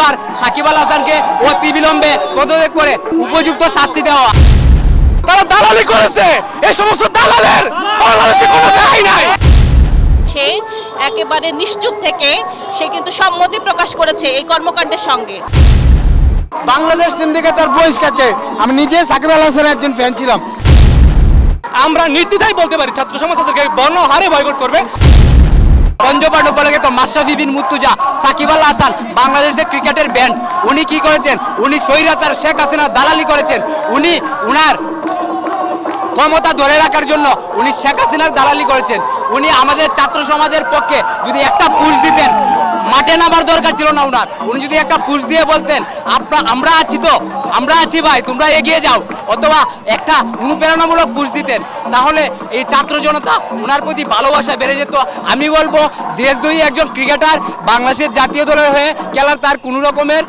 চাটুকার সাকিব আল হাসানকে অতি বিলম্বে পদত্যাগ করে উপযুক্ত শাস্তি দেওয়া। তারা দালালি করেছে, এই সমস্ত দালালের বাংলাদেশে কোনো ঠাঁই নাই। সে একেবারে নিশ্চুপ থেকে সে কিন্তু সম্মতি প্রকাশ করেছে এই কর্মকাণ্ডের সঙ্গে। বাংলাদেশ টিম থেকে তার বহিষ্কার চাই। আমি নিজে সাকিব আল হাসানের একজন ফ্যান ছিলাম। আমরা নির্দ্বিধায় বলতে পারি ছাত্র সমাজ তাদেরকে বর্ণহারে বয়কট করবে। পঞ্চপাঠ উপলক্ষে তো মাশরাফি বিন মুর্তজা সাকিব আল হাসান বাংলাদেশের ক্রিকেটের ব্যান্ড, উনি কি করেছেন? উনি স্বৈরাচার শেখ হাসিনা দালালি করেছেন। উনি উনার ক্ষমতা ধরে রাখার জন্য উনি শেখ হাসিনার দালালি করেছেন। উনি আমাদের ছাত্র সমাজের পক্ষে যদি একটা পুশ দিতেন, মাঠে নামার দরকার ছিল না উনার। উনি যদি একটা পুশ দিয়ে বলতেন আমরা আছি তো, আমরা আছি ভাই, তোমরা এগিয়ে যাও, অথবা একটা অনুপ্রেরণামূলক পুশ দিতেন, তাহলে এই ছাত্র জনতা উনার প্রতি ভালোবাসা বেড়ে যেত। আমি বলবো দেশদ্রোহী একজন ক্রিকেটার বাংলাদেশের জাতীয় দলের হয়ে খেলার তার কোনো রকমের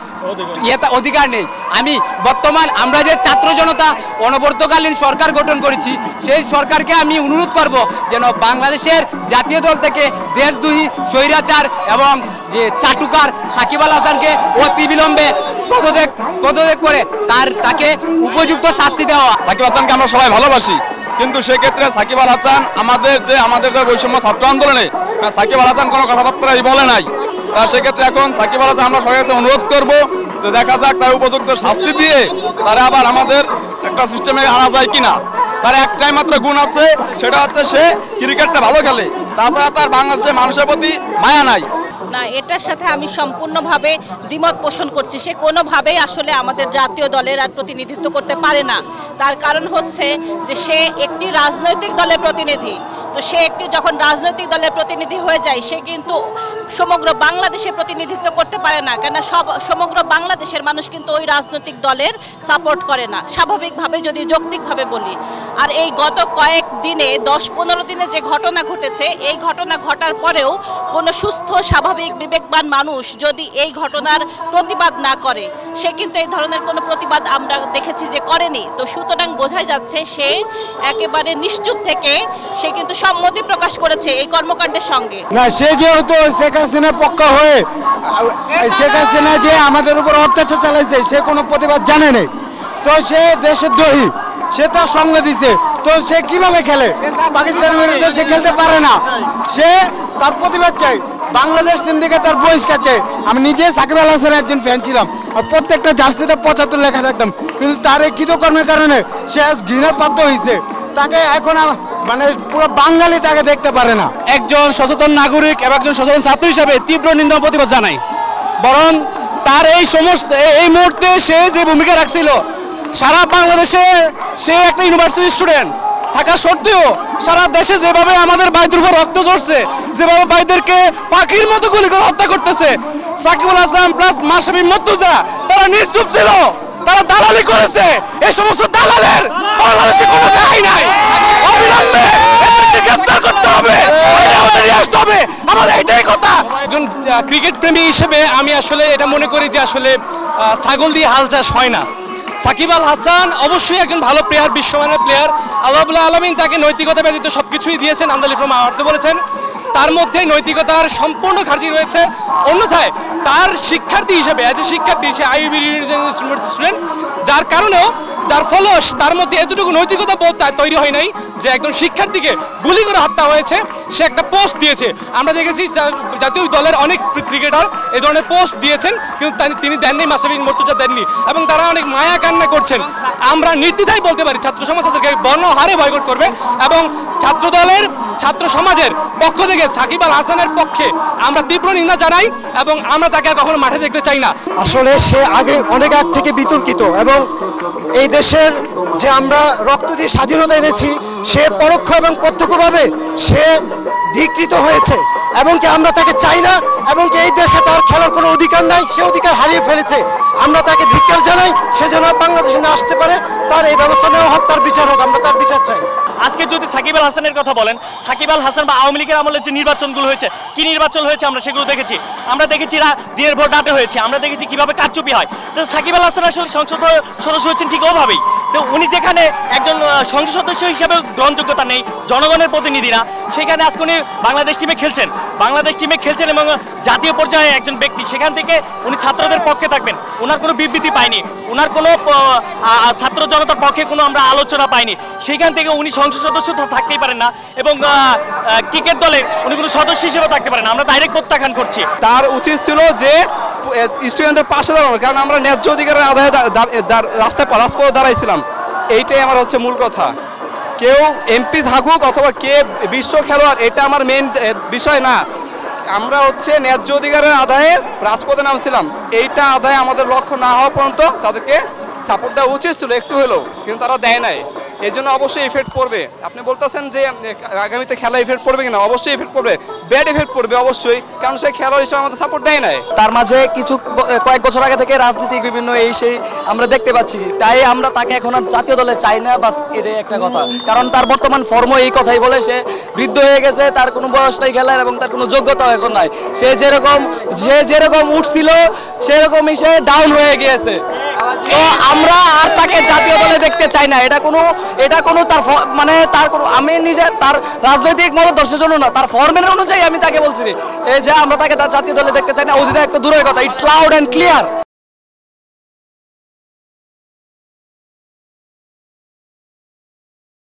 অধিকার নেই। আমি বর্তমান আমরা যে ছাত্র জনতা অনবর্তকালীন সরকার গঠন করেছি, সেই সরকারকে আমি অনুরোধ করব যেন বাংলাদেশের জাতীয় দল থেকে দেশদ্রোহী স্বৈরাচার এবং যে চাটুকার সাকিব আল হাসানকে অতি বিলম্বে পদত্যাগ করে তাকে উপযুক্ত শাস্তি দেওয়া। সাকিব হাসানকে আমরা সবাই ভালোবাসি, কিন্তু সেক্ষেত্রে সাকিব আল হাসান আমাদের যে বৈষম্য ছাত্র আন্দোলনে সাকিব আল হাসান কোনো কথাবার্তাই বলে নাই। তা সেক্ষেত্রে এখন সাকিব আল হাসান আমরা সবার কাছে অনুরোধ করবো যে দেখা যাক তার উপযুক্ত শাস্তি দিয়ে তারা আবার আমাদের একটা সিস্টেমে আনা যায় কিনা। তার একটাই মাত্র গুণ আছে, সেটা হচ্ছে সে ক্রিকেটটা ভালো খেলে, তাছাড়া তার বাংলাদেশের মানুষের প্রতি মায়া নাই। না, এটার সাথে আমি সম্পূর্ণভাবে দ্বিমত পোষণ করছি। সে কোনোভাবেই আসলে আমাদের জাতীয় দলের আর প্রতিনিধিত্ব করতে পারে না। তার কারণ হচ্ছে যে সে একটি রাজনৈতিক দলের প্রতিনিধি। তো সে যখন রাজনৈতিক দলের প্রতিনিধি হয়ে যায়, সে কিন্তু সমগ্র বাংলাদেশের প্রতিনিধিত্ব করতে পারে না, কেন সমগ্র বাংলাদেশের মানুষ কিন্তু ওই রাজনৈতিক দলের সাপোর্ট করে না, স্বাভাবিকভাবে যদি যৌক্তিকভাবে বলি। আর এই গত কয়েক দিনে 10-15 দিনে যে ঘটনা ঘটেছে, এই ঘটনা ঘটার পরেও কোনো সুস্থ স্বাভাবিক বিবেকবান মানুষ যদি এই ঘটনার প্রতিবাদ না করে, সে কিন্তু এই ধরনের কোনো প্রতিবাদ আমরা দেখেছি যে করেনি। তো সুতরাং বোঝাই যাচ্ছে সে একেবারে নিশ্চুপ থেকে সে কিন্তু সম্মতি প্রকাশ করেছে এই কর্মকাণ্ডের সঙ্গে। না, সে যেহেতু শেখ হাসিনার পক্ষ হয়ে শেখ হাসিনা যে আমাদের উপর অত্যাচার চালাইছে, সে কোনো প্রতিবাদ জানে নেই, তো সে দেশের দ্রোহী, সে তার সঙ্গে দিছে। তো সে কিভাবে খেলে? পাকিস্তানের বিরুদ্ধে সে খেলতে পারে না, সে তার প্রতিবাদ চাই। বাংলাদেশ টিম থেকে তার বহিষ্কার চাই। আমি নিজে সাকিব আল হাসানের একজন ফ্যান ছিলাম, আর প্রত্যেকটা জার্সিতে 75 লেখা থাকতাম, কিন্তু তার এই কৃতকর্মের কারণে সে আজ ঘৃণার পাত্র হয়েছে। তাকে এখন মানে পুরো বাঙালি তাকে দেখতে পারে না। একজন সচেতন নাগরিক এবং একজন সচেতন ছাত্র হিসেবে তীব্র নিন্দা প্রতিবাদ জানাই। বরং তার এই মুহূর্তে সে যে ভূমিকা রাখছিল, সারা বাংলাদেশে সে একটা ইউনিভার্সিটি স্টুডেন্ট থাকা সত্ত্বেও সারা দেশে যেভাবে আমাদের ভাইদের উপর রক্ত ঝরছে, যেভাবে ভাইদেরকে পাখির মতো গুলি করে হত্যা করতেছে, সাকিব আল হাসান প্লাস মাশরাফি বিন মুর্তজা তারা নিশ্চুপ ছিল। তারা দালালি করেছে, এই সমস্ত দালালের বাংলাদেশে কোনো ঠাঁই নাই। অবিলম্বে এদেরকে গ্রেফতার করতে হবে, নিয়ে আসতে হবে, আমাদের এটাই কথা। একজন ক্রিকেট প্রেমী হিসেবে আমি আসলে এটা মনে করি যে আসলে ছাগল দিয়ে হাল চাষ হয় না। সাকিব আল হাসান অবশ্যই একজন ভালো প্লেয়ার, বিশ্বমানের প্লেয়ার। আল্লাহ রাব্বুল আলামিন তাকে নৈতিকতা ব্যতীত সবকিছুই দিয়েছেন, আন্দালি ফ্রম আর্থ বলেছেন। তার মধ্যে নৈতিকতার সম্পূর্ণ ঘাটতি রয়েছে। অন্যথায় তার শিক্ষার্থী হিসেবে শিক্ষার্থী সে আইইউবি ইউনিভার্সিটি স্টুডেন্ট, যার ফলে তার মধ্যে এতটুকু নৈতিকতা বোধ তৈরি হয় নাই যে একজন শিক্ষার্থীকে গুলি করে হত্যা হয়েছে। সে একটা পোস্ট দিয়েছে, আমরা দেখেছি জাতীয় দলের অনেক ক্রিকেটার এই ধরনের পোস্ট দিয়েছেন, কিন্তু তিনি দেননি, মাশরাফি বিন মুর্তজা দেননি, এবং তারা অনেক মায়া কান্না করছেন। আমরা নির্দ্বিধায় বলতে পারি ছাত্র সমাজ তাদেরকে বর্ণহারে বয়কট করবে, এবং ছাত্র সমাজের পক্ষ থেকে সাকিব আল হাসানের পক্ষে আমরা তীব্র নিন্দা জানাই, এবং আমরা তাকে আর কখনো মাঠে দেখতে চাই না। আসলে সে অনেক আগ থেকে বিতর্কিত, এবং এই দেশের যে আমরা রক্ত দিয়ে স্বাধীনতা এনেছি, সে পরোক্ষ এবং প্রত্যক্ষভাবে সে ধিকৃত হয়েছে, এবং কি আমরা তাকে চাই না, এবং কি এই দেশে তার খেলার কোনো অধিকার নাই, সে অধিকার হারিয়ে ফেলেছে। আমরা তাকে ধিক্কার জানাই, সে যেন বাংলাদেশে না আসতে পারে, তার এই ব্যবস্থা নেওয়া হোক, তার বিচার হোক, আমরা তার বিচার চাই। আজকে যদি সাকিব আল হাসানের কথা বলেন, সাকিব আল হাসান বা আওয়ামী লীগের আমলে যে নির্বাচনগুলো হয়েছে, কি নির্বাচন হয়েছে আমরা সেগুলো দেখেছি। আমরা দেখেছি দিনের ভোট রাতে হয়েছে, আমরা দেখেছি কিভাবে কারচুপি হয়। তো সাকিব আল হাসান আসলে সংসদ সদস্য হয়েছেন ঠিক ওভাবেই। তো উনি যেখানে একজন সংসদ সদস্য হিসেবে গ্রহণযোগ্যতা নেই, জনগণের প্রতিনিধি না, সেখানে আজকে উনি বাংলাদেশ টিমে খেলছেন। বাংলাদেশ টিমে খেলছেন এবং জাতীয় পর্যায়ে একজন ব্যক্তি, সেখান থেকে উনি ছাত্রদের পক্ষে থাকবেন। ওনার কোনো বিবৃতি পাইনি, ওনার কোনো ছাত্র জনতার পক্ষে কোনো আমরা আলোচনা পাইনি। সেখান থেকে উনি সংসদ সদস্য থাকতেই পারেন না এবং ক্রিকেট দলে উনি কোনো সদস্য হিসেবে থাকতে পারেন না। আমরা ডাইরেক্ট প্রত্যাখ্যান করছি। তার উচিত ছিল যে স্টুডেন্টদের পাশে দাঁড়ানো, কারণ আমরা ন্যায্য অধিকারের আদায়ে রাজপথে দাঁড়াইছিলাম। এইটাই আমার হচ্ছে মূল কথা। কেউ এমপি থাকুক অথবা কে বিশ্ব খেলোয়াড়, এটা আমার মেইন বিষয় না। আমরা হচ্ছে ন্যায্য অধিকারের আদায়ে রাজপথে নামছিলাম। এইটা আদায়ে আমাদের লক্ষ্য না হওয়া পর্যন্ত তাদেরকে সাপোর্ট দেওয়া উচিত ছিল একটু হলেও, কিন্তু তারা দেয় নাই। এই জন্য অবশ্যই ইফেক্ট পড়বে। আপনি বলতেছেন যে আগামীতে খেলা ইফেক্ট পড়বে কিনা, অবশ্যই ইফেক্ট পড়বে, ব্যাড ইফেক্ট পড়বে অবশ্যই, কারণ সেই খেলোয়াড় হিসেবে আমাদের সাপোর্ট দেয় নাই। তার মাঝে কয়েক বছর আগে থেকে রাজনীতিক বিভিন্ন এই সেই আমরা দেখতে পাচ্ছি, তাই আমরা তাকে এখন আর জাতীয় দলে চাই না, বাস এটাই একটা কথা। কারণ তার বর্তমান ফর্ম এই কথাই বলে, সে বৃদ্ধ হয়ে গেছে, তার কোনো বয়স নেই খেলার এবং তার কোনো যোগ্যতাও এখন নাই। সে যেরকম উঠছিল সেরকমই সে ডাউন হয়ে গিয়েছে। তো আমরা আর তাকে জাতীয় দলে দেখতে চাই না। এটা কোনো তার মানে তার কোনো, আমি নিজে তার রাজনৈতিক মতাদর্শের জন্য না, তার ফর্মের অনুযায়ী আমি তাকে বলছি এই যে আমরা তাকে তার জাতীয় দলে দেখতে চাই না। অধিনায়ক তো দূরের কথা, ইটস লাউড অ্যান্ড ক্লিয়ার।